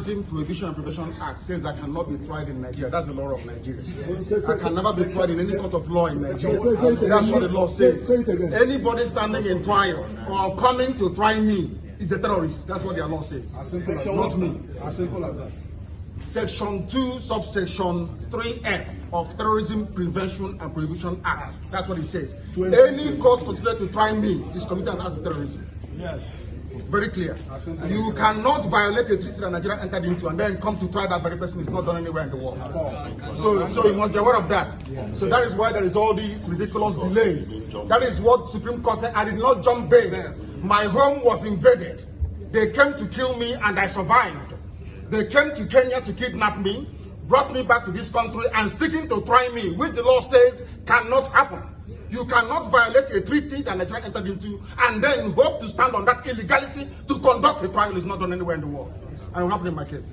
Prohibition and Prevention Act says I cannot be tried in Nigeria. That's the law of Nigeria. I can never be tried in any court of law in Nigeria. That's what the law says. Anybody standing in trial or coming to try me is a terrorist. That's what their law says. Not me. As simple as that. Section 2, subsection 3F of Terrorism Prevention and Prohibition Act. That's what it says. Any court considered to try me is committing an act of terrorism. Yes. Very clear. You cannot violate a treaty that Nigeria entered into and then come to try that very person. Is not done anywhere in the world. So you must be aware of that. So that is why there is all these ridiculous delays. That is what Supreme Court said. I did not jump bail. My home was invaded. They came to kill me and I survived. They came to Kenya to kidnap me, brought me back to this country and seeking to try me, which the law says cannot happen. You cannot violate a treaty that Nigeria entered into and then hope to stand on that illegality to conduct a trial. Is not done anywhere in the world. And it will happen in my case.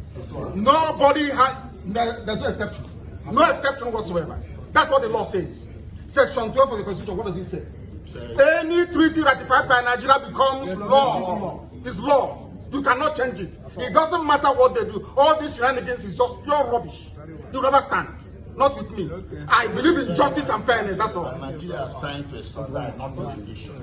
Nobody has, there's no exception. No exception whatsoever. That's what the law says. Section 12 of the Constitution, what does it say? Any treaty ratified by Nigeria becomes law. It's law. You cannot change it. It doesn't matter what they do. All these shenanigans is just pure rubbish. You never stand. Not with me. I believe in justice and fairness, that's all. Nigeria is trying to survive, not to condition.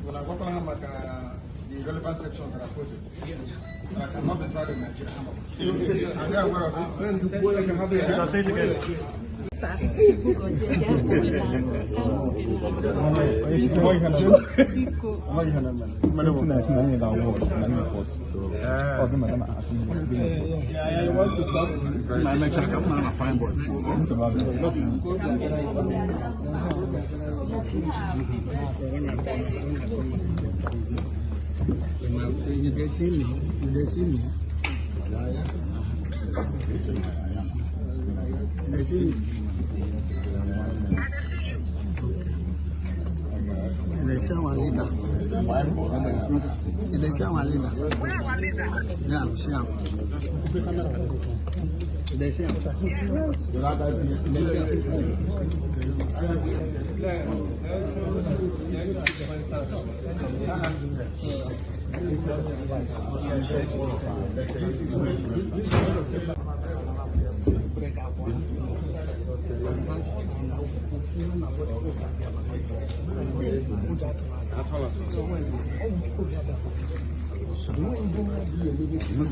Well, I work on the relevant sections that are quoted. Yes. But I cannot be tried in Nigeria. Are you aware of it? Say it again. You see me. You see me. You see me. They say one leader. They say one leader. Yeah, sure. They say.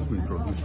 Introduce